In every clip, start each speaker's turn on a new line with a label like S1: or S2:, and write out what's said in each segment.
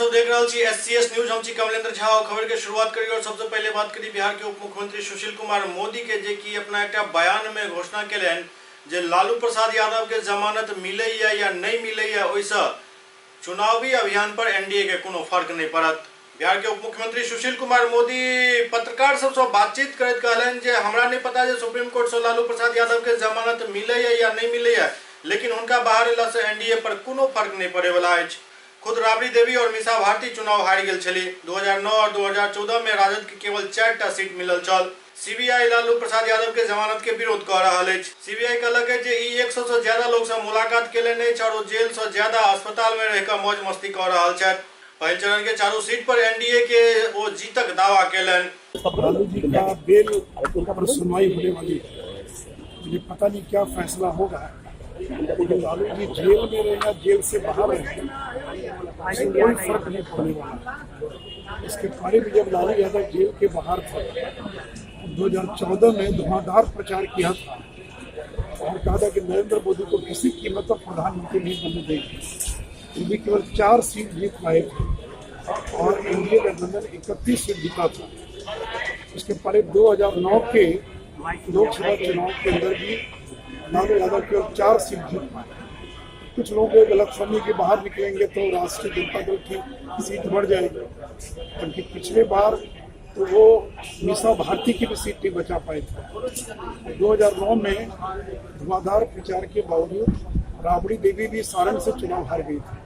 S1: सब देख रहे छी SCS न्यूज। हम छी कमलेंद्र झा और खबर के शुरुआत करी और सबसे पहले बात करी बिहार के उप मुख्यमंत्री सुशील कुमार मोदी के जे कि अपना एक बयान में घोषणा केलन जे लालू प्रसाद यादव के जमानत मिले या नहीं मिले ओइसे चुनावी अभियान पर एनडीए के कोनो फर्क नहीं पड़त। बिहार के उप मुख्यमंत्री सुशील कुमार मोदी पत्रकार सबसे बातचीत करैत कहलन जे हमरा नहीं पता जे सुप्रीम कोर्ट से लालू प्रसाद यादव के जमानत मिले या नहीं मिले, लेकिन उनका बाहर अयला से एनडीए पर कोनो फर्क नहीं पड़े वाला है। खुद राबड़ी देवी और मीसा भारती चुनाव हारि गेल छली। 2009 और 2014 में राजद के केवल 4टा सीट मिलल छल। सीबीआई लालू प्रसाद यादव के जमानत के विरोध कर रहा है। सीबीआई कहलक है जे 100 से ज्यादा लोग से मुलाकात केलनि और जेल से ज्यादा अस्पताल में रहकर मौज मस्ती कर रहा है। पहले चरण के चारों सीट पर एनडीए के वो जीतक दावा केलन।
S2: लालू जी का बेल पर सुनवाई होने वाली है, मुझे पता नहीं क्या फैसला होगा, लेकिन लालू जी जेल में रहेगा, जेल से बाहर रहेगा, इससे कोई फर्क नहीं पड़ने वाला। इसके पहले भी जब लालू यादव जेल के बाहर था 2014 में धुआंधार प्रचार किया था और कहा था कि नरेंद्र मोदी को किसी कीमत पर प्रधानमंत्री नहीं बनने देंगे। फिर भी केवल 4 सीट जीत पाए थे और एनडीए गठबंधन 31 सीट जीता था। उसके पहले 2009 के लोकसभा चुनाव के अंदर भी लालू यादव केवल 4 सीट जीत पाए। कुछ लोग गलतफहमी के बाहर निकलेंगे तो राष्ट्रीय जनता दल की सीट बढ़ जाएगी, जबकि पिछले बार तो वो मीसा भारती की भी सीट नहीं बचा पाए थे। 2009 में धुआंधार प्रचार के बावजूद राबड़ी देवी भी सारण से चुनाव हार गई थी।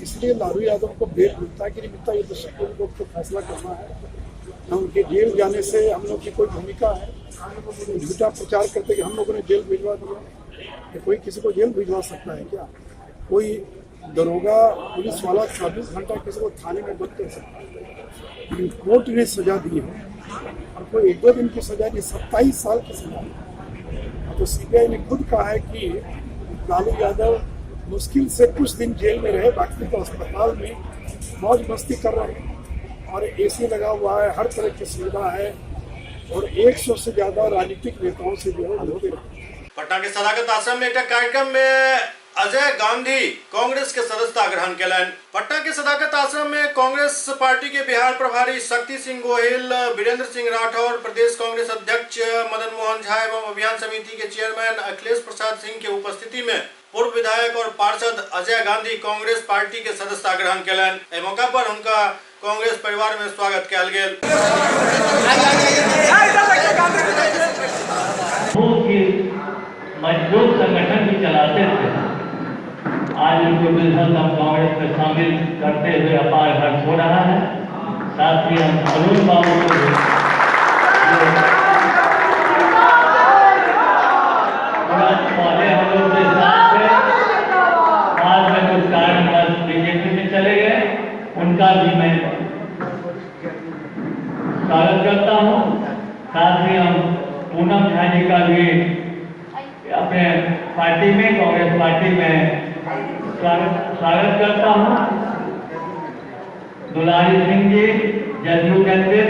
S2: इसलिए लालू यादव को बेल मिलता है कि नहीं मिलता, ये तो सुप्रीम कोर्ट को फैसला करना है। न उनके जेल जाने से हम लोग की कोई भूमिका है। झूठा प्रचार करते कि हम लोगों ने जेल भिजवा दिया, कोई किसी को जेल भिजवा सकता है क्या? कोई दरोगा पुलिस वाला 24 घंटा किसी को थाने में बंद कर सकता है? लेकिन कोर्ट ने सजा दी है और कोई 1-2 दिन की सजा नहीं, 27 साल की सजा। तो सीबीआई ने खुद कहा है कि लालू यादव मुश्किल से कुछ दिन जेल में रहे, बाकी तो अस्पताल में मौज मस्ती कर रहे हैं और एसी लगा हुआ है, हर तरह की सुविधा है और 100 से ज्यादा राजनीतिक नेताओं से जो है मिलते रहे।
S1: पटना के सदाकत आश्रम में एक कार्यक्रम में अजय गांधी कांग्रेस के सदस्यता ग्रहण केलन। पटना के सदाकत आश्रम में कांग्रेस पार्टी के बिहार प्रभारी शक्ति सिंह गोहिल, वीरेंद्र सिंह राठौर, प्रदेश कांग्रेस अध्यक्ष मदन मोहन झा एवं अभियान समिति के चेयरमैन अखिलेश प्रसाद सिंह के उपस्थिति में पूर्व विधायक और पार्षद अजय गांधी कांग्रेस पार्टी के सदस्यता ग्रहण केलन। इस मौका पर उनका कांग्रेस परिवार में स्वागत किया गेल।
S3: मजबूत संगठन भी चलाते थे। आज उनको बिल्कुल हम कांग्रेस में शामिल करते हुए अपार हर्ष हो रहा है। साथ ही हम अरुण बाबू को पहले हम लोग के साथ थे, बाद में कुछ कारणवश बीजेपी में चले गए, उनका भी मैं स्वागत करता हूँ। साथ ही हम पूनम झा जी का भी अपने पार्टी में, कांग्रेस पार्टी में स्वागत करता हूं। दुलारी सिंह जी जदयू कैंडिडेट,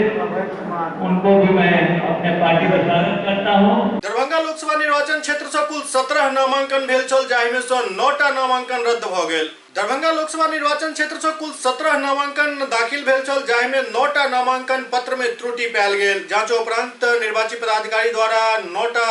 S3: उनको भी मैं अपने पार्टी में स्वागत करता हूं।
S1: दरभंगा लोकसभा निर्वाचन क्षेत्र से कुल 17 नामांकन भेल छल, जाहि में से 9टा नामांकन रद्द भ गेल। दरभंगा लोकसभा निर्वाचन क्षेत्र से कुल 17 नामांकन दाखिल भेल छल, जाहि में 9टा नामांकन पत्र में त्रुटि पायल गेल। जांच उपरांत निर्वाची पदाधिकारी द्वारा 9टा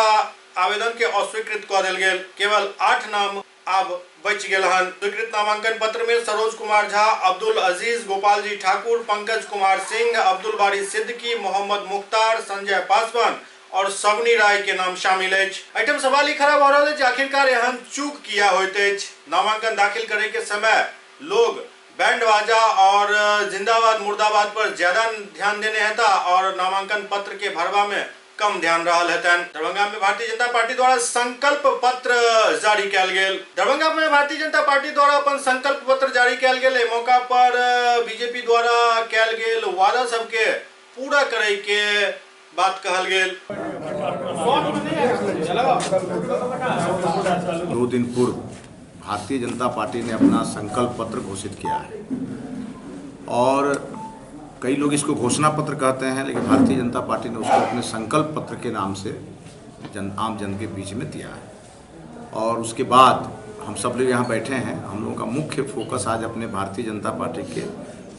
S1: आवेदन के अस्वीकृत कर दिल गेल। केवल 8 नाम अब बच गेल हन। स्वीकृत नामांकन पत्र में सरोज कुमार झा, अब्दुल अजीज, गोपाल जी ठाकुर, पंकज कुमार सिंह, अब्दुल बारी सिद्दीकी, मोहम्मद मुख्तार, संजय पासवान और सवनी राय के नाम शामिल है। आइटम सवाल ही खराब हो रहा है, आखिरकार एहन चूक किया होते। नामांकन दाखिल करे के समय लोग बैंड बाजा और जिंदाबाद मुर्दाबाद पर ज्यादा ध्यान देने हेता और नामांकन पत्र के भरवा में कम ध्यान रहा है। दरभंगा में भारतीय जनता पार्टी द्वारा संकल्प पत्र जारी किया गेल। दरभंगा में भारतीय जनता पार्टी द्वारा अपन संकल्प पत्र जारी किया गेल। मौका पर बीजेपी द्वारा किया गेल वादा सबके पूरा करे के बात कहल गेल।
S4: 2 दिन पूर्व भारतीय जनता पार्टी ने अपना संकल्प पत्र घोषित किया है और कई लोग इसको घोषणा पत्र कहते हैं, लेकिन भारतीय जनता पार्टी ने उसको अपने संकल्प पत्र के नाम से आम जन के बीच में दिया है। और उसके बाद हम सब लोग यहाँ बैठे हैं, हम लोगों का मुख्य फोकस आज अपने भारतीय जनता पार्टी के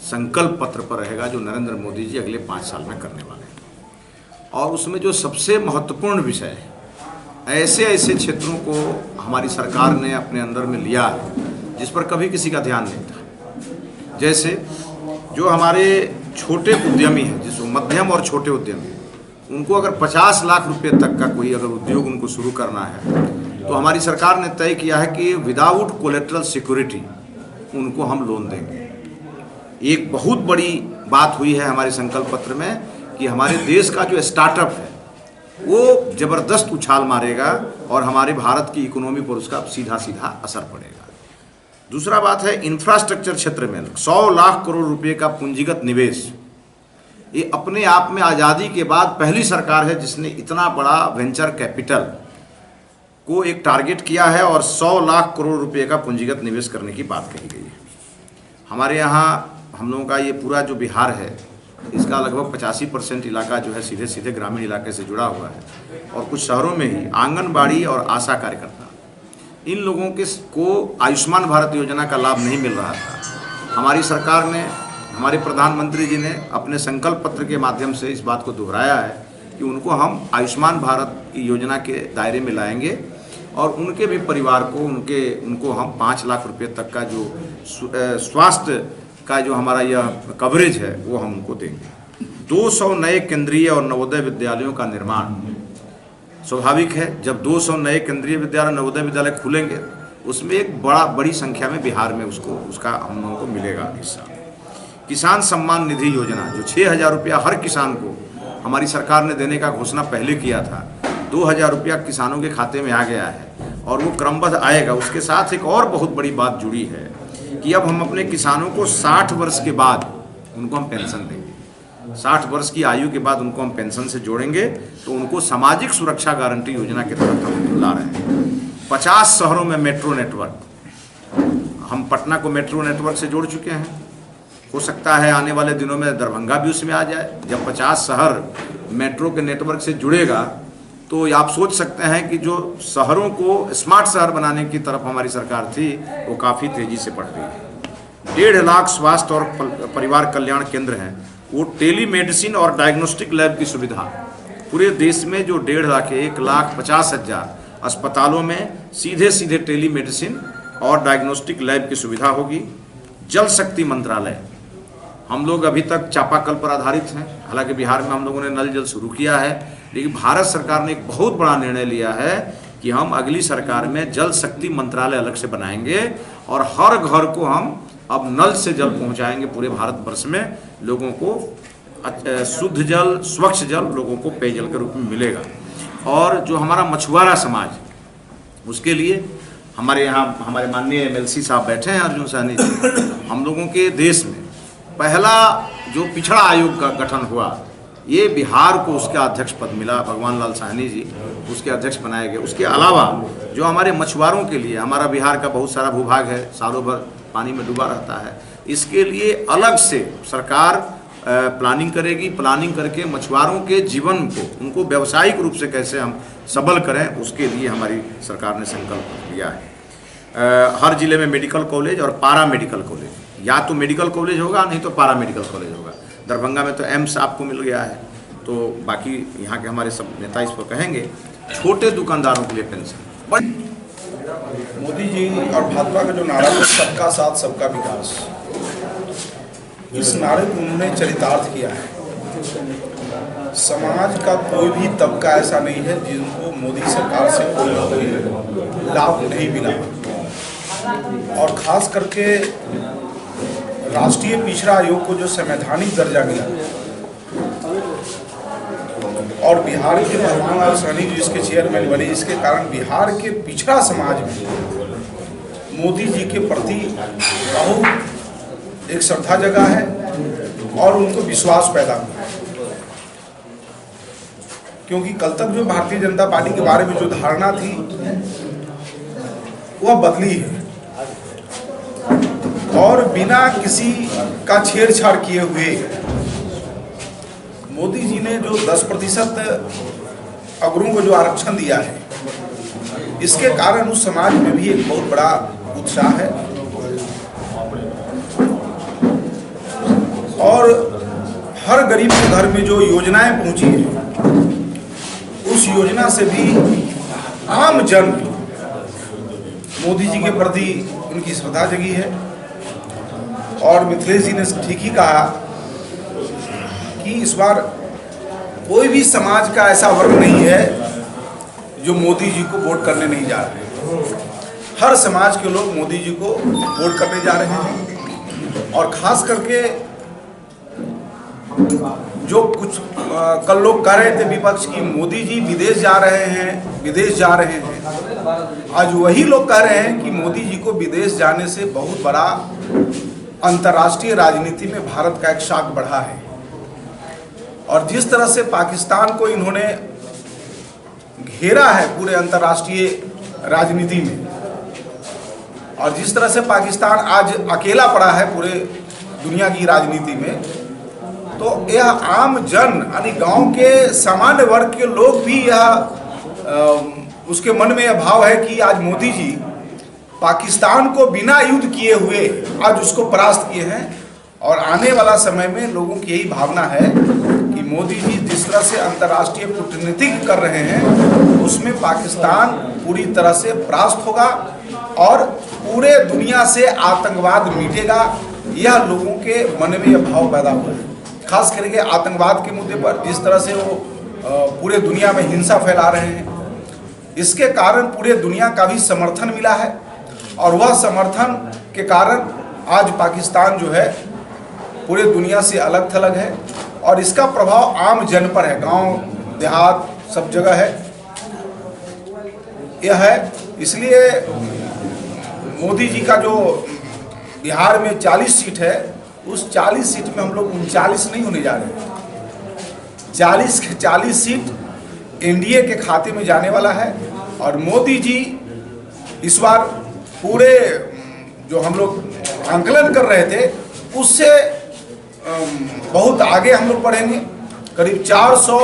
S4: संकल्प पत्र पर रहेगा जो नरेंद्र मोदी जी अगले 5 साल में करने वाले हैं। और उसमें जो सबसे महत्वपूर्ण विषय है, ऐसे ऐसे क्षेत्रों को हमारी सरकार ने अपने अंदर में लिया है जिस पर कभी किसी का ध्यान नहीं था। जैसे जो हमारे छोटे उद्यमी हैं, जिसको मध्यम और छोटे उद्यमी, उनको अगर 50 लाख रुपए तक का कोई अगर उद्योग उनको शुरू करना है तो हमारी सरकार ने तय किया है कि विदाउट कोलेटरल सिक्योरिटी उनको हम लोन देंगे। एक बहुत बड़ी बात हुई है हमारे संकल्प पत्र में कि हमारे देश का जो स्टार्टअप है वो जबरदस्त उछाल मारेगा और हमारे भारत की इकोनॉमी पर उसका सीधा सीधा असर पड़ेगा। दूसरा बात है इंफ्रास्ट्रक्चर क्षेत्र में 100 लाख करोड़ रुपए का पूंजीगत निवेश। ये अपने आप में आज़ादी के बाद पहली सरकार है जिसने इतना बड़ा वेंचर कैपिटल को एक टारगेट किया है और 100 लाख करोड़ रुपए का पूंजीगत निवेश करने की बात कही गई है। हमारे यहाँ हम लोगों का ये पूरा जो बिहार है इसका लगभग 85% इलाका जो है सीधे सीधे ग्रामीण इलाके से जुड़ा हुआ है और कुछ शहरों में ही आंगनबाड़ी और आशा कार्यकर्ता, इन लोगों को आयुष्मान भारत योजना का लाभ नहीं मिल रहा था। हमारी सरकार ने, हमारे प्रधानमंत्री जी ने अपने संकल्प पत्र के माध्यम से इस बात को दोहराया है कि उनको हम आयुष्मान भारत की योजना के दायरे में लाएंगे और उनके भी परिवार को उनको हम 5 लाख रुपए तक का जो स्वास्थ्य का जो हमारा यह कवरेज है वो हम उनको देंगे। 200 नए केंद्रीय और नवोदय विद्यालयों का निर्माण। स्वाभाविक है जब 200 नए केंद्रीय विद्यालय नवोदय विद्यालय खुलेंगे उसमें एक बड़ी संख्या में बिहार में उसका हम लोगों को मिलेगा हिस्सा। किसान सम्मान निधि योजना जो 6,000 रुपया हर किसान को हमारी सरकार ने देने का घोषणा पहले किया था, 2,000 रुपया किसानों के खाते में आ गया है और वो क्रमबद्ध आएगा। उसके साथ एक और बहुत बड़ी बात जुड़ी है कि अब हम अपने किसानों को 60 वर्ष के बाद उनको हम पेंशन देंगे। 60 वर्ष की आयु के बाद उनको हम पेंशन से जोड़ेंगे तो उनको सामाजिक सुरक्षा गारंटी योजना के तहत हम ला रहे हैं। 50 शहरों में मेट्रो नेटवर्क, हम पटना को मेट्रो नेटवर्क से जोड़ चुके हैं। हो सकता है आने वाले दिनों में दरभंगा भी उसमें आ जाए। जब 50 शहर मेट्रो के नेटवर्क से जुड़ेगा तो आप सोच सकते हैं कि जो शहरों को स्मार्ट शहर बनाने की तरफ हमारी सरकार थी वो काफ़ी तेज़ी से बढ़ रही है। 1.5 लाख स्वास्थ्य और परिवार कल्याण केंद्र हैं, वो टेली मेडिसिन और डायग्नोस्टिक लैब की सुविधा पूरे देश में जो 1.5 लाख 1,50,000 अस्पतालों में सीधे सीधे टेली मेडिसिन और डायग्नोस्टिक लैब की सुविधा होगी। जल शक्ति मंत्रालय, हम लोग अभी तक चापाकल पर आधारित हैं, हालांकि बिहार में हम लोगों ने नल जल शुरू किया है, लेकिन भारत सरकार ने एक बहुत बड़ा निर्णय लिया है कि हम अगली सरकार में जल शक्ति मंत्रालय अलग से बनाएंगे और हर घर को हम अब नल से जल पहुंचाएंगे। पूरे भारतवर्ष में लोगों को शुद्ध जल, स्वच्छ जल लोगों को पेयजल के रूप में मिलेगा। और जो हमारा मछुआरा समाज, उसके लिए हमारे यहाँ हमारे माननीय MLC साहब बैठे हैं अर्जुन सहनी जी। हम लोगों के देश में पहला जो पिछड़ा आयोग का गठन हुआ, ये बिहार को उसका अध्यक्ष पद मिला, भगवान लाल साहनी जी उसके अध्यक्ष बनाए गए। उसके अलावा जो हमारे मछुआरों के लिए, हमारा बिहार का बहुत सारा भूभाग है, सालों भर पानी में डूबा रहता है, इसके लिए अलग से सरकार प्लानिंग करेगी। प्लानिंग करके मछुआरों के जीवन को, उनको व्यावसायिक रूप से कैसे हम सबल करें, उसके लिए हमारी सरकार ने संकल्प लिया है। हर जिले में मेडिकल कॉलेज और पारा मेडिकल कॉलेज, या तो मेडिकल कॉलेज होगा नहीं तो पारा मेडिकल कॉलेज होगा। दरभंगा में तो एम्स आपको मिल गया है, तो बाकी यहाँ के हमारे सब नेता इस पर कहेंगे। छोटे दुकानदारों के लिए पेंशन।
S5: मोदी जी और भाजपा का जो नारा है सबका साथ सबका विकास, इस नारे को उन्होंने चरितार्थ किया है। समाज का कोई भी तबका ऐसा नहीं है जिनको मोदी सरकार से कोई लाभ नहीं मिला, और खास करके राष्ट्रीय पिछड़ा आयोग को जो संवैधानिक दर्जा मिला और बिहार के भगवान लाल साहनी जी इसके चेयरमैन बने, इसके कारण बिहार के पिछड़ा समाज में मोदी जी के प्रति बहुत एक श्रद्धा जगह है और उनको विश्वास पैदा हुआ। क्योंकि कल तक जो भारतीय जनता पार्टी के बारे में जो धारणा थी वह बदली है और बिना किसी का छेड़छाड़ किए हुए मोदी जी ने जो 10% अगरों को जो आरक्षण दिया है, इसके कारण उस समाज में भी एक बहुत बड़ा उत्साह है। और हर गरीब के घर में जो योजनाएं पहुंची है, उस योजना से भी आम जन मोदी जी के प्रति उनकी श्रद्धा जगी है। और मिथिलेश जी ने ठीक ही कहा कि इस बार कोई भी समाज का ऐसा वर्ग नहीं है जो मोदी जी को वोट करने नहीं जा रहे। हर समाज के लोग मोदी जी को वोट करने जा रहे हैं। और खास करके जो कुछ कल लोग कह रहे थे विपक्ष की मोदी जी विदेश जा रहे हैं, आज वही लोग कह रहे हैं कि मोदी जी को विदेश जाने से बहुत बड़ा अंतर्राष्ट्रीय राजनीति में भारत का एक शाख बढ़ा है। और जिस तरह से पाकिस्तान को इन्होंने घेरा है पूरे अंतर्राष्ट्रीय राजनीति में, और जिस तरह से पाकिस्तान आज अकेला पड़ा है पूरे दुनिया की राजनीति में, तो यह आम जन यानी गांव के सामान्य वर्ग के लोग भी यह उसके मन में यह भाव है कि आज मोदी जी पाकिस्तान को बिना युद्ध किए हुए आज उसको परास्त किए हैं। और आने वाला समय में लोगों की यही भावना है कि मोदी जी जिस तरह से अंतर्राष्ट्रीय कूटनीति कर रहे हैं, उसमें पाकिस्तान पूरी तरह से परास्त होगा और पूरे दुनिया से आतंकवाद मिटेगा। यह लोगों के मन में यह भाव पैदा हुआ है। खास करके आतंकवाद के मुद्दे पर जिस तरह से वो पूरे दुनिया में हिंसा फैला रहे हैं, इसके कारण पूरे दुनिया का भी समर्थन मिला है। और वह समर्थन के कारण आज पाकिस्तान जो है पूरे दुनिया से अलग थलग है। और इसका प्रभाव आम जन पर है, गांव देहात सब जगह है। यह है इसलिए मोदी जी का जो बिहार में 40 सीट है, उस 40 सीट में हम लोग 39 नहीं होने जा रहे हैं। 40 सीट एनडीए के खाते में जाने वाला है। और मोदी जी इस बार पूरे जो हम लोग आंकलन कर रहे थे उससे बहुत आगे हम लोग बढ़ेंगे। करीब 400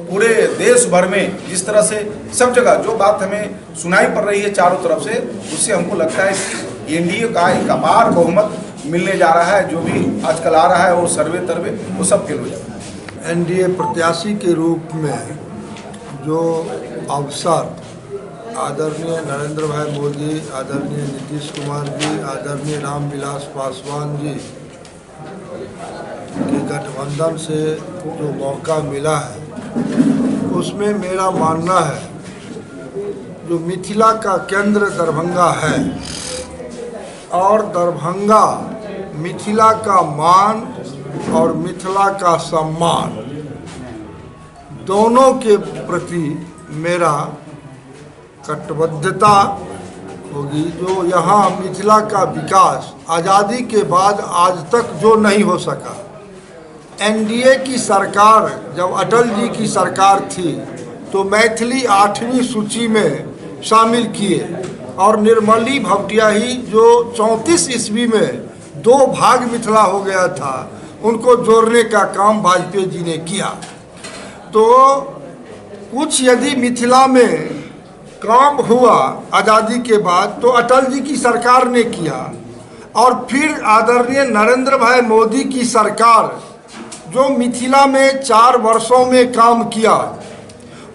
S5: पूरे देश भर में जिस तरह से सब जगह जो बात हमें सुनाई पड़ रही है चारों तरफ से, उससे हमको लगता है कि एनडीए का एक अपार बहुमत मिलने जा रहा है। जो भी आजकल आ रहा है वो सर्वे तरवे वो सब फेल हो जाता है।
S6: एनडीए प्रत्याशी के रूप में जो अवसर आदरणीय नरेंद्र भाई मोदी, आदरणीय नीतीश कुमार जी, आदरणीय रामविलास पासवान जी के गठबंधन से जो मौका मिला है, उसमें मेरा मानना है जो मिथिला का केंद्र दरभंगा है और दरभंगा मिथिला का मान और मिथिला का सम्मान दोनों के प्रति मेरा कटिबद्धता होगी। जो यहाँ मिथिला का विकास आज़ादी के बाद आज तक जो नहीं हो सका, एनडीए की सरकार जब अटल जी की सरकार थी तो मैथिली 8वीं सूची में शामिल किए और निर्मली भपटियाही जो 34 ईस्वी में 2 भाग मिथिला हो गया था, उनको जोड़ने का काम वाजपेयी जी ने किया। तो कुछ यदि मिथिला में काम हुआ आज़ादी के बाद तो अटल जी की सरकार ने किया, और फिर आदरणीय नरेंद्र भाई मोदी की सरकार जो मिथिला में 4 वर्षों में काम किया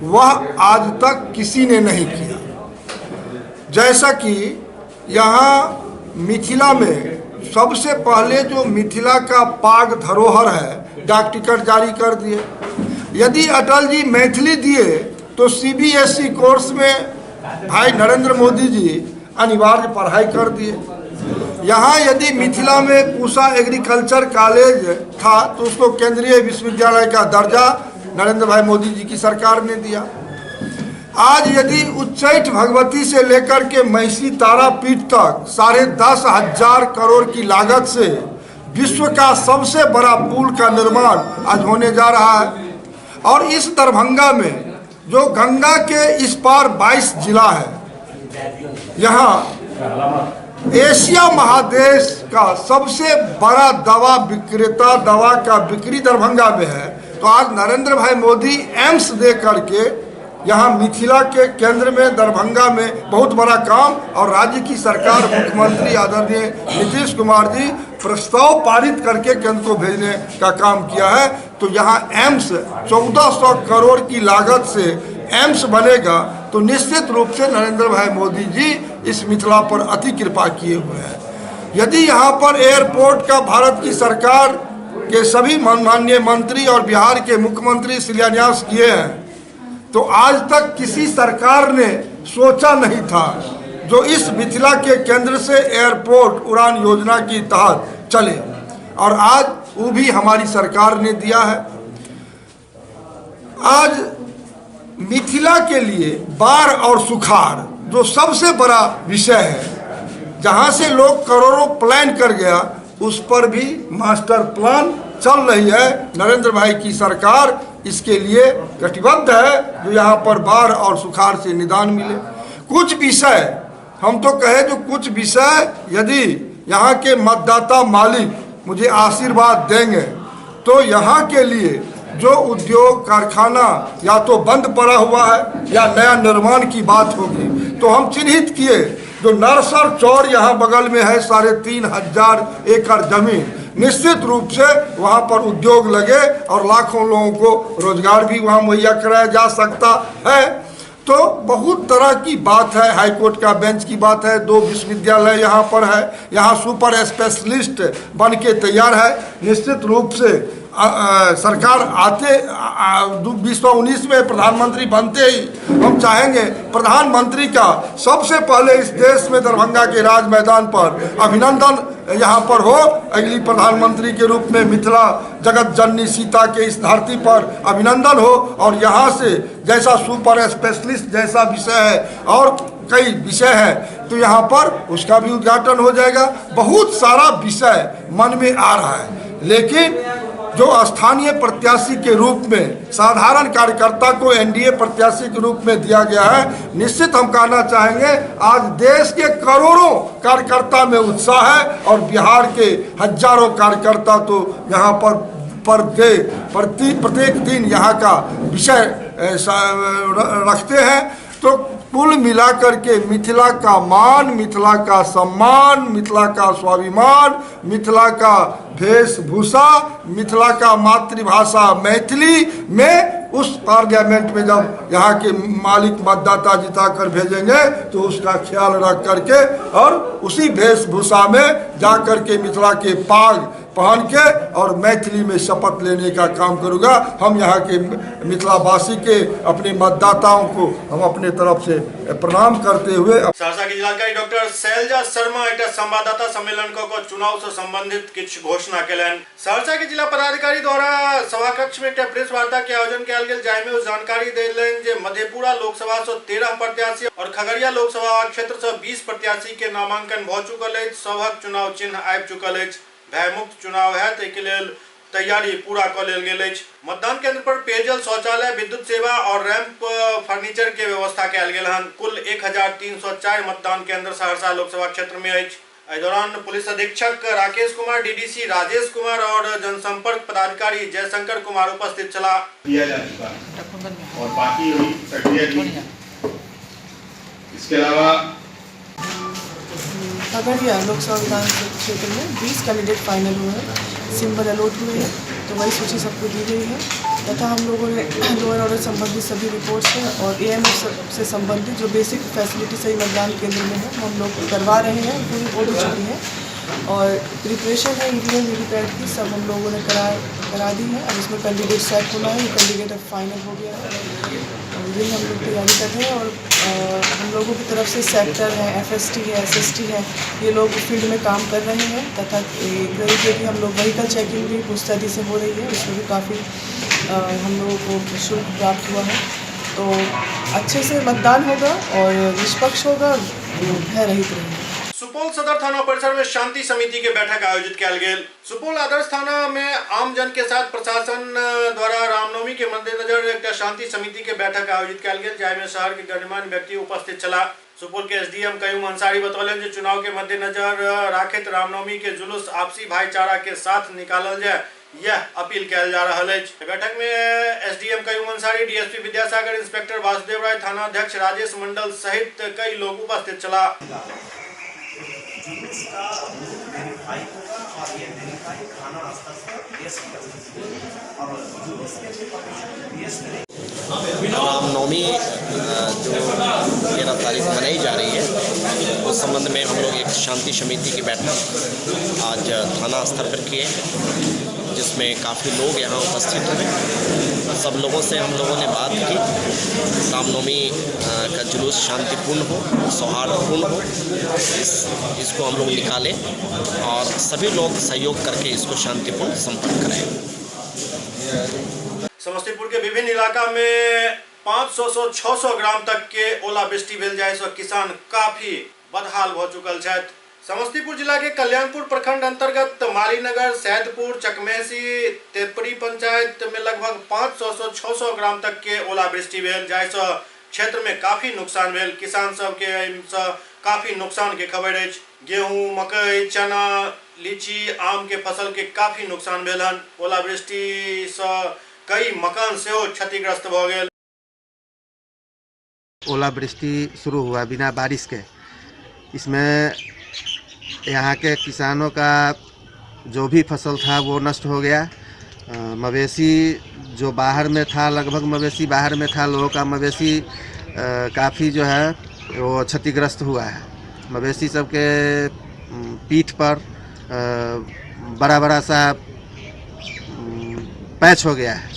S6: वह आज तक किसी ने नहीं किया। जैसा कि यहाँ मिथिला में सबसे पहले जो मिथिला का पाग धरोहर है, डाक टिकट जारी कर दिए। यदि अटल जी मैथिली दिए तो सीबीएसई कोर्स में भाई नरेंद्र मोदी जी अनिवार्य पढ़ाई कर दिए। यहाँ यदि मिथिला में पूसा एग्रीकल्चर कॉलेज था तो उसको केंद्रीय विश्वविद्यालय का दर्जा नरेंद्र भाई मोदी जी की सरकार ने दिया। आज यदि उच्चैठ भगवती से लेकर के महिषी तारापीठ तक 10,500 करोड़ की लागत से विश्व का सबसे बड़ा पुल का निर्माण आज होने जा रहा है। और इस दरभंगा में जो गंगा के इस पार 22 जिला है, यहाँ एशिया महादेश का सबसे बड़ा दवा विक्रेता, दवा का बिक्री दरभंगा में है। तो आज नरेंद्र भाई मोदी एम्स दे करके यहाँ मिथिला के केंद्र में दरभंगा में बहुत बड़ा काम, और राज्य की सरकार मुख्यमंत्री आदरणीय नीतीश कुमार जी प्रस्ताव पारित करके केंद्र को भेजने का काम किया है। तो यहाँ एम्स 1400 करोड़ की लागत से एम्स बनेगा, तो निश्चित रूप से नरेंद्र भाई मोदी जी इस मिथिला पर अति कृपा किए हुए हैं। यदि यहाँ पर एयरपोर्ट का भारत की सरकार के सभी माननीय मंत्री और बिहार के मुख्यमंत्री शिलान्यास किए हैं, तो आज तक किसी सरकार ने सोचा नहीं था जो इस मिथिला के केंद्र से एयरपोर्ट उड़ान योजना की तहत चले, और आज वो भी हमारी सरकार ने दिया है। आज मिथिला के लिए बाढ़ और सुखाड़ जो सबसे बड़ा विषय है, जहां से लोग करोड़ों प्लान कर गया, उस पर भी मास्टर प्लान चल रही है। नरेंद्र भाई की सरकार इसके लिए कटिबद्ध है, जो यहाँ पर बाढ़ और सुखाड़ से निदान मिले। कुछ विषय हम तो कहे, जो कुछ विषय यदि यहाँ के मतदाता मालिक मुझे आशीर्वाद देंगे, तो यहाँ के लिए जो उद्योग कारखाना या तो बंद पड़ा हुआ है या नया निर्माण की बात होगी, तो हम चिन्हित किए। जो नरसर चौर यहाँ बगल में है, 3500 एकड़ जमीन, निश्चित रूप से वहाँ पर उद्योग लगे और लाखों लोगों को रोजगार भी वहाँ मुहैया कराया जा सकता है। तो बहुत तरह की बात है, हाईकोर्ट का बेंच की बात है, 2 विश्वविद्यालय यहाँ पर है, यहाँ सुपर स्पेशलिस्ट बन के तैयार है। निश्चित रूप से सरकार आते 2019 में प्रधानमंत्री बनते ही हम चाहेंगे प्रधानमंत्री का सबसे पहले इस देश में दरभंगा के राज मैदान पर अभिनंदन यहाँ पर हो। अगली प्रधानमंत्री के रूप में मिथिला जगत जननी सीता के इस धरती पर अभिनंदन हो, और यहाँ से जैसा सुपर स्पेशलिस्ट जैसा विषय है और कई विषय है, तो यहाँ पर उसका भी उद्घाटन हो जाएगा। बहुत सारा विषय मन में आ रहा है, लेकिन जो स्थानीय प्रत्याशी के रूप में साधारण कार्यकर्ता को एनडीए प्रत्याशी के रूप में दिया गया है, निश्चित हम कहना चाहेंगे आज देश के करोड़ों कार्यकर्ता में उत्साह है, और बिहार के हजारों कार्यकर्ता तो यहाँ पर प्रत्येक दिन यहाँ का विषय रखते हैं। तो कुल मिलाकर के मिथिला का मान, मिथिला का सम्मान, मिथिला का स्वाभिमान, मिथिला का वेशभूषा, मिथिला का मातृभाषा मैथिली में उस पार्लियामेंट में जब यहाँ के मालिक मतदाता जिता कर भेजेंगे, तो उसका ख्याल रख करके और उसी वेशभूषा में जा कर के मिथिला के पाग पहन के और मैथिली में शपथ लेने का काम करूँगा। हम यहाँ के मिथिलावासी के अपने मतदाताओं को हम अपने तरफ से प्रणाम करते हुए
S1: सहरसा की जिलाधिकारी डॉक्टर शैलजा शर्मा एक संवाददाता सम्मेलन को चुनाव से संबंधित किछ घोषणा केलन। सहरसा के जिला पदाधिकारी द्वारा सभा कक्ष में एक प्रेस वार्ता के आयोजन कयल गेल, जाहि में जानकारी देलन जे मधेपुरा लोकसभा से 13 प्रत्याशी और खगड़िया लोकसभा क्षेत्र से 20 प्रत्याशी के नामांकन भ चुकल अछि। सभक चुनाव चिन्ह आबि चुकल अछि। भयमुक्त चुनाव है, ताहि के लेल तैयारी पूरा कर लेल गेल अछि। मतदान केंद्र पर पेयजल, शौचालय, विद्युत सेवा और रैंप फर्नीचर के व्यवस्था कयल गेल हन। कुल 1304 मतदान केंद्र सहरसा लोकसभा क्षेत्र में अछि। एहि दौरान पुलिस अधीक्षक राकेश कुमार, डीडीसी राजेश कुमार और जनसंपर्क पदाधिकारी जयशंकर कुमार उपस्थित चला।
S7: दिया जा चुका और बाकी हुई प्रक्रिया की। इसके अलावा
S8: खगड़िया लोकसभा विधान क्षेत्र में 20 कैंडिडेट फाइनल हुए हैं, सिंबल अलॉट हुए हैं, तो वही सूची सबको दी गई है तथा हम लोगों ने लोअर ऑर्डर संबंधित सभी रिपोर्ट्स हैं और एएमएफ से संबंधित जो बेसिक फैसिलिटी सही मतदान केंद्र में है हम लोग करवा रहे हैं, पूरी हो भी चुकी है और प्रिपरेशन है ईवीएम वीवीपैट की सब हम लोगों ने करा दी है। अब इसमें कैंडिडेट सेट होना है, कैंडिडेट अब फाइनल हो गया है और यही हम लोग तैयारी कर रहे हैं। और हम लोगों की तरफ से सेक्टर है, एफएसटी है, एसएसटी है, ये लोग फील्ड में काम कर रहे हैं तथा एक तरीके की हम लोग व्हीकल चेकिंग भी मुस्तैदी से हो रही है, उसमें भी काफ़ी हम लोगों को शुल्क प्राप्त हुआ है। तो अच्छे से मतदान होगा और निष्पक्ष होगा, भय रहित रहेगा।
S1: सुपौल सदर थाना परिसर में शांति समिति के बैठक आयोजित किया गेल। सुपौल आदर्श थाना में आम जन के साथ प्रशासन द्वारा रामनवमी के मद्देनजर एक शांति समिति के बैठक आयोजित किया गेल, जाहिमे शहर के गणमान्य व्यक्ति उपस्थित चला। सुपौल के एसडीएम कयूम अंसारी बतौलन जे चुनाव के मद्देनजर राखित रामनवमी के जुलूस आपसी भाईचारा के साथ निकालल जाए, यह अपील किया जा रहा है। बैठक में SDM Qayyum Ansari, DSP Vidyasagar, inspector Vasudev Rai, थाना अध्यक्ष राजेश मंडल सहित कई लोग उपस्थित चला।
S9: रामनवमी जो 13 तारीख मनाई जा रही है, उस संबंध में हम लोग एक शांति समिति की बैठक आज थाना स्तर पर किए, जिसमें काफ़ी लोग यहाँ उपस्थित हुए। सब लोगों से हम लोगों ने बात की, रामनवमी का जुलूस शांतिपूर्ण हो, सौहार्दपूर्ण हो, इसको हम लोग निकालें और सभी लोग सहयोग करके इसको शांतिपूर्ण संपन्न करें।
S1: समस्तीपुर के विभिन्न इलाका में 500 से 600 ग्राम तक के ओलावृष्टि भेल जाय से किसान काफी बदहाल हो चुकल छथि। समस्तीपुर जिला के कल्याणपुर प्रखंड अंतर्गत मालीनगर, सैदपुर, चकमेहसी, तेपरी पंचायत में लगभग 500 से 600 ग्राम तक के ओलावृष्टि भेल जाय से क्षेत्र में काफी नुकसान भेल। किसान सब के काफी नुकसान के खबर है। गेहूं, मकई, चना, लीची, आम के फसल के काफी नुकसान भेल हन। ओलावृष्टि से कई मकान से क्षतिग्रस्त हो गए।
S10: ओलावृष्टि शुरू हुआ बिना बारिश के, इसमें यहाँ के किसानों का जो भी फसल था वो नष्ट हो गया। मवेशी जो बाहर में था, लगभग मवेशी बाहर में था, लोगों का मवेशी काफ़ी जो है वो क्षतिग्रस्त हुआ है। मवेशी सबके पीठ पर बड़ा बड़ा सा पैच हो गया है।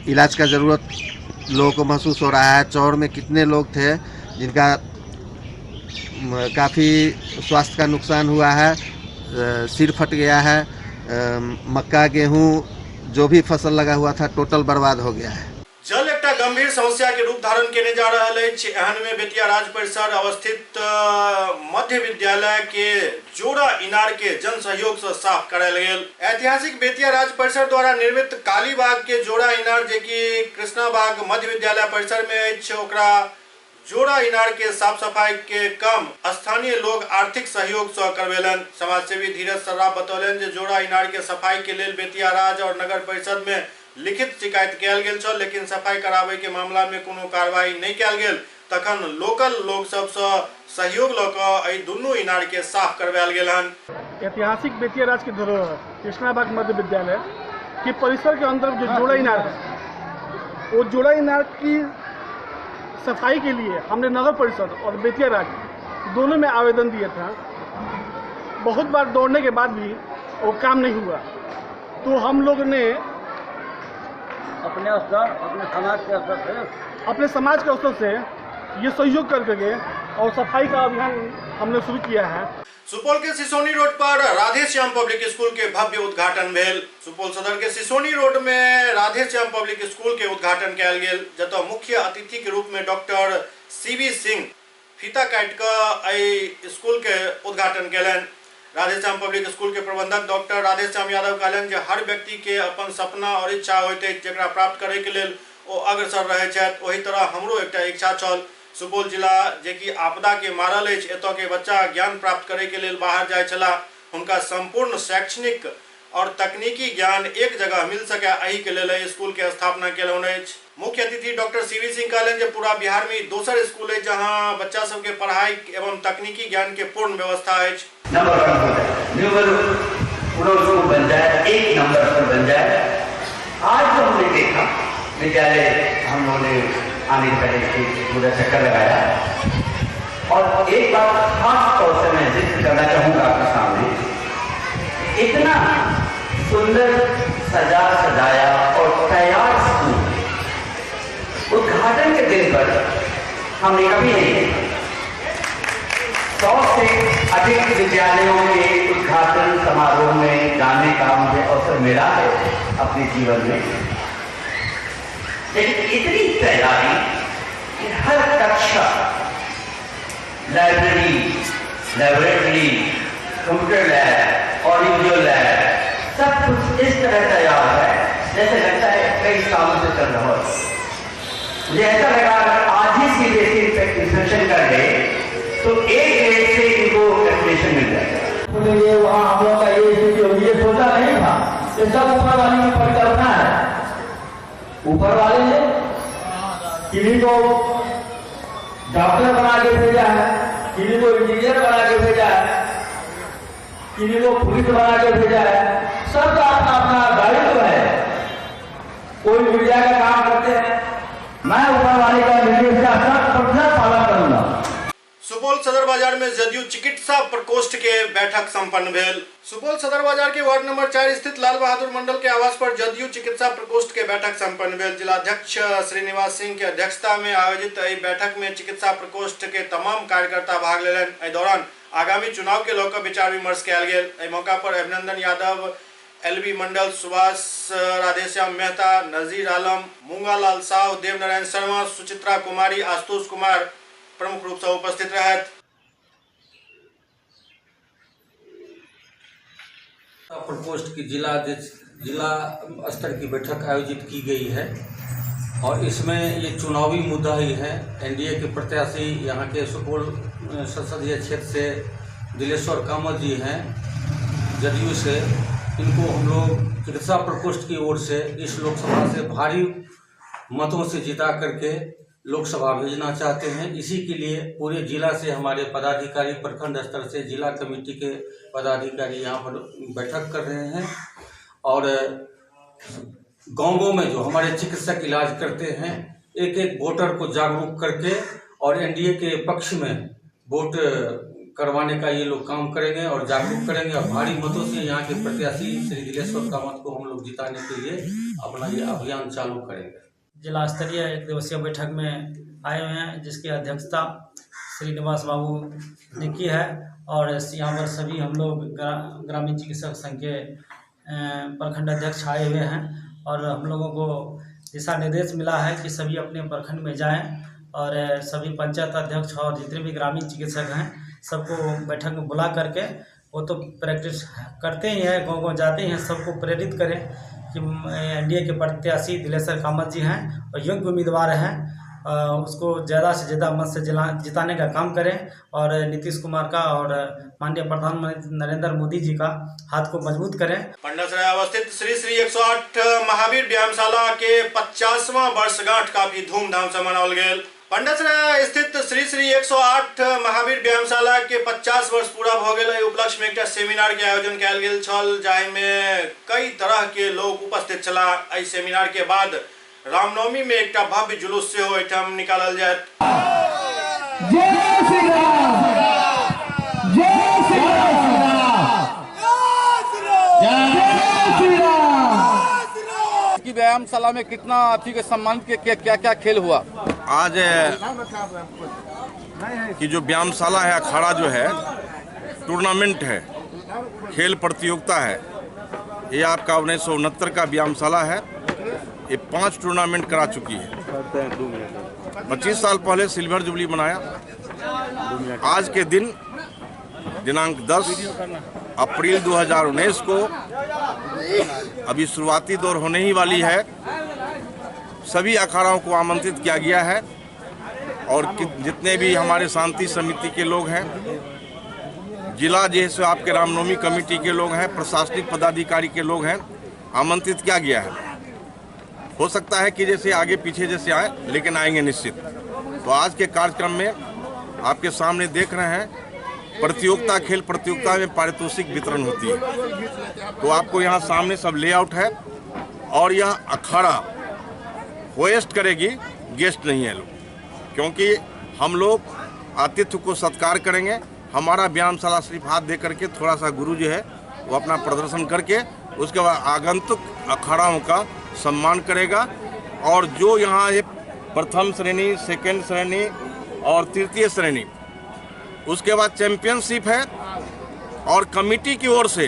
S10: इलाज का ज़रूरत लोगों को महसूस हो रहा है। चौर में कितने लोग थे जिनका काफ़ी स्वास्थ्य का नुकसान हुआ है, सिर फट गया है, मक्का, गेहूं जो भी फसल लगा हुआ था टोटल बर्बाद हो गया है।
S1: जल एक गंभीर समस्या के रूप धारण करने जा रहा है। एहन में बेतिया राज परिसर अवस्थित मध्य विद्यालय के जोड़ा इनार के जन सहयोग से साफ करायल गेल। ऐतिहासिक बेतिया राज परिसर द्वारा निर्मित कालीबाग के जोड़ा इनार जे कि कृष्णाबाग मध्य विद्यालय परिसर में अछि, ओकरा जोड़ा इनार के साफ सफाई के काम स्थानीय लोग आर्थिक सहयोग से करवेलन। समाजसेवी धीरज सर्राफ बतौलन जे जोड़ा इनार के सफाई के लिए बेतिया राज और नगर परिषद में लिखित शिकायत कयल गेल छल, लेकिन सफाई कराबे के मामला में कोनो कार्रवाई नहीं कयल गेल। तखन लोकल लोग सब से सहयोग ल क दुनू इनार के साफ करवायल गेल हन।
S2: ऐतिहासिक बेतिया राज की धरोहर कृष्णाबाग मध्य विद्यालय के परिसर के अंदर जो जोड़ा इनार है, वो जोड़ा इनार की सफाई के लिए हमने नगर परिषद और बेतिया राज दोनों में आवेदन दिया था। बहुत बार दौड़ने के बाद भी वो काम नहीं हुआ, तो हम लोग ने अपने समाज के स्तर से ये सहयोग करके और सफाई का अभियान हमने शुरू किया है।
S1: सुपौल के सिसोनी रोड पर राधे श्याम पब्लिक स्कूल के भव्य उद्घाटन भेल। सुपौल सदर के सिसोनी रोड में राधे श्याम पब्लिक स्कूल के उद्घाटन कयल गेल, जतऽ मुख्य अतिथि के रूप में डॉक्टर सीवी सिंह फीता काट कर स्कूल के उद्घाटन कयलनि। राधे श्याम पब्लिक स्कूल के प्रबंधक डॉक्टर राधे श्याम यादव कहलनि जे हर व्यक्ति के अपन सपना और इच्छा होइत अछि जेकरा प्राप्त करे के लेल ओ अग्रसर रहै छथि। ओही तरह हमरो एकटा इच्छा छल। सुपौल जिला जे कि आपदा के मारल अछि, एतऽ के बच्चा ज्ञान प्राप्त करे के लेल बाहर जाय छला, हुनका संपूर्ण शैक्षणिक और तकनीकी ज्ञान एक जगह मिल सके, एहि के लेल स्कूल के स्थापना केलहुँ अछि। मुख्य अतिथि डॉक्टर सीवी सिंह कहलनि जे पूरा बिहार में दोसर स्कूल है जहाँ बच्चा सब के पढ़ाई एवं तकनीकी ज्ञान के पूर्ण व्यवस्था अछि।
S11: नंबर 1 बन जाए, 1 नंबर पर बन जाए। आज जो हमने देखा विद्यालय, हम लोगों ने आने पहले पूरा चक्कर लगाया और एक बात खास तौर से मैं जिक्र करना चाहूँगा आपके सामने, इतना सुंदर सजाया और तैयार स्कूल उद्घाटन के दिन पर हमने कभी नहीं देखा। 100 से अधिक विद्यालयों के उद्घाटन समारोह में जाने का मुझे अवसर मिला है अपने जीवन में, लेकिन इतनी तैयारी कि हर कक्षा, library, laboratory, computer lab, audio lab, सब कुछ इस तरह तैयार है जैसे लगता है कई सालों से चल रहा है। मुझे ऐसा लगा अगर आज ही सीबीएसई इंस्पेक्शन कर गए तो एक ग्रेड से इनको एडमिशन मिल जाएगा। वहाँ हम लोग का ये सोचा नहीं था ये सब ऊपर वाले की परिकल्पना है। ऊपर वाले ने किन्हीं को डॉक्टर बना के भेजा है, किन्हीं को इंजीनियर बना के भेजा है, किन्हीं को पुलिस बना के भेजा है। सबका अपना अपना दायित्व है। कोई मीडिया का काम करते हैं, मैं ऊपर वाले का निर्देश का 100% पालन करूंगा।
S1: सुपौल सदर बाजार में जदयू चिकित्सा प्रकोष्ठ के बैठक संपन्न भेल। सुपौल सदर बाजार के वार्ड नंबर 4 स्थित लाल बहादुर मंडल के आवास पर जदयू चिकित्सा प्रकोष्ठ के बैठक संपन्न भेल। जिलाध्यक्ष श्रीनिवास सिंह के अध्यक्षता में आयोजित एहि बैठक में चिकित्सा प्रकोष्ठ के तमाम कार्यकर्ता भाग लेलनि। एहि दौरान आगामी चुनाव के लऽ विचार विमर्श कयल गेल। एहि मौका पर अभिनंदन यादव, LB मंडल, सुभाष, राधेश्याम मेहता, नजीर आलम, मूंगालाल साहु, देवनारायण शर्मा, सुचित्रा कुमारी, आशुतोष कुमार प्रमुख रूप से उपस्थित रहे।
S12: प्रकोष्ठ की जिला स्तर की बैठक आयोजित की गई है और इसमें ये चुनावी मुद्दा ही है। एनडीए के प्रत्याशी यहाँ के सुपौल संसदीय क्षेत्र से दिलेश्वर कामत जी हैं जदयू से। इनको हम लोग चिकित्सा प्रकोष्ठ की ओर से इस लोकसभा से भारी मतों से जिता करके लोकसभा भेजना चाहते हैं। इसी के लिए पूरे जिला से हमारे पदाधिकारी, प्रखंड स्तर से जिला कमेटी के पदाधिकारी यहाँ पर बैठक कर रहे हैं और गाँव में जो हमारे चिकित्सक इलाज करते हैं, एक एक वोटर को जागरूक करके और एनडीए के पक्ष में वोट करवाने का ये लोग काम करेंगे और जागरूक करेंगे और भारी मतों से यहाँ के प्रत्याशी श्री दिलेश्वर कामत को हम लोग जिताने के लिए अपना ये अभियान चालू करेंगे।
S13: जिला स्तरीय एक दिवसीय बैठक में आए हुए हैं, जिसकी अध्यक्षता श्रीनिवास बाबू ने की है और यहाँ पर सभी हम लोग ग्रामीण चिकित्सक संघ के प्रखंड अध्यक्ष आए हुए हैं और हम लोगों को दिशा निर्देश मिला है कि सभी अपने प्रखंड में जाएं और सभी पंचायत अध्यक्ष और जितने भी ग्रामीण चिकित्सक हैं सबको बैठक में बुला करके, वो तो प्रैक्टिस करते ही हैं, गाँव जाते हैं, सबको प्रेरित करें कि एनडीए के प्रत्याशी दिलेश्वर कामत जी हैं और योग्य उम्मीदवार हैं, उसको ज़्यादा से ज़्यादा मत से जिताने का काम करें और नीतीश कुमार का और माननीय प्रधानमंत्री नरेंद्र मोदी जी का हाथ को मजबूत करें।
S1: पंडसराय अवस्थित श्री श्री 108 महावीर व्यायामशाला के 50वां वर्षगांठ काफी धूमधाम से मनाओल गेल। पंडसराय स्थित श्री श्री 108 महावीर व्यायामशाला के 50 वर्ष पूरा भ गेल। एहि उपलक्ष्य में एकटा सेमिनार के आयोजन कयल गेल छल, जाहि में कई तरह के लोग उपस्थित छलाह। एहि सेमिनार के बाद रामनवमी में एकटा भव्य जुलूस सेहो एहिठाम निकालल जायत। जय श्री राम, जय श्री राम, जय श्री राम।
S14: की व्यायामशाला में कितना अथी के सम्मान के क्या क्या खेल हुआ?
S5: आज की जो व्यायामशाला है, अखाड़ा जो है, टूर्नामेंट है, खेल प्रतियोगिता है। ये आपका 1969 का व्यायामशाला है। ये 5 टूर्नामेंट करा चुकी है। 25 साल पहले सिल्वर जुबली मनाया। आज के दिन दिनांक 10 अप्रैल 2019 को अभी शुरुआती दौर होने ही वाली है। सभी अखाड़ों को आमंत्रित किया गया है और जितने भी हमारे शांति समिति के लोग हैं, जिला जैसे आपके रामनवमी कमेटी के लोग हैं, प्रशासनिक पदाधिकारी के लोग हैं, आमंत्रित किया गया है। हो सकता है कि जैसे आगे पीछे जैसे आए, लेकिन आएंगे निश्चित। तो आज के कार्यक्रम में आपके सामने देख रहे हैं, प्रतियोगिता, खेल प्रतियोगिता में पारितोषिक वितरण होती है। तो आपको यहाँ सामने सब लेआउट है और यह अखाड़ा होस्ट करेगी, गेस्ट नहीं है लोग, क्योंकि हम लोग आतिथ्य को सत्कार करेंगे। हमारा व्यायामशाला सिर्फ हाथ दे करके थोड़ा सा गुरु जो है वो अपना प्रदर्शन करके उसके बाद आगंतुक अखाड़ाओं का सम्मान करेगा और जो यहाँ ये प्रथम श्रेणी, सेकेंड श्रेणी और तृतीय श्रेणी, उसके बाद चैंपियनशिप है और कमेटी की ओर से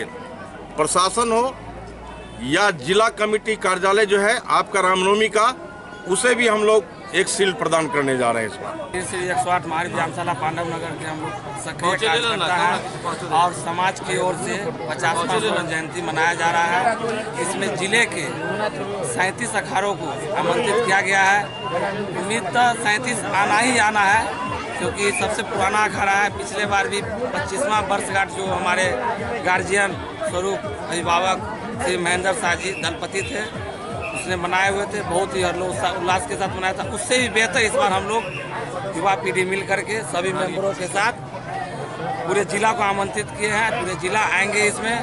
S5: प्रशासन हो या जिला कमेटी कार्यालय जो है आपका रामनवमी का, उसे भी हम लोग एक शील्ड प्रदान करने जा रहे हैं इस बार।
S15: श्री 108 महावीर व्यायामशाला पांडव नगर के हम लोग सक्रिय कार्यकर्ता हैं और समाज की ओर से 50वां स्वर्ण जयंती मनाया जा रहा है। इसमें जिले के 37 अखाड़ों को आमंत्रित किया गया है। उम्मीद तो 37 आना ही आना है, क्योंकि सबसे पुराना अखाड़ा है। पिछले बार भी 25वां वर्षगांठ जो हमारे गार्जियन स्वरूप अभिभावक श्री महेंद्र शाह जी दलपति थे, उसने बनाए हुए थे, बहुत ही उल्लास के साथ मनाया था। उससे भी बेहतर इस बार हम लोग युवा पीढ़ी मिल करके सभी मेंबरों के साथ पूरे जिला को आमंत्रित किए हैं। पूरे जिला आएंगे इसमें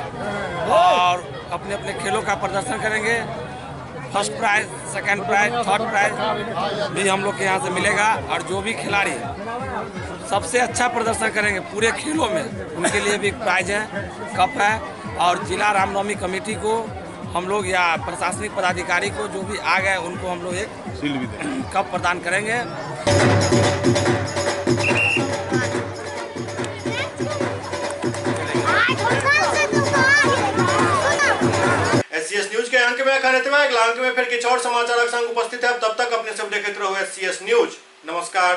S15: और अपने अपने खेलों का प्रदर्शन करेंगे। First prize, second prize, third prize भी हम लोग के यहाँ से मिलेगा। और जो भी खिलाड़ी सबसे अच्छा प्रदर्शन करेंगे पूरे खेलों में, उनके लिए भी प्राइज है, कप है। और जिला रामनवमी कमेटी को हम लोग या प्रशासनिक पदाधिकारी को जो भी आ गए उनको हम लोग एक कप प्रदान करेंगे।
S1: SCS न्यूज के अंक में अगला अंक में फिर कुछ और समाचार संग उपस्थित है। तब तक अपने सब देखते रहो SCS न्यूज। नमस्कार।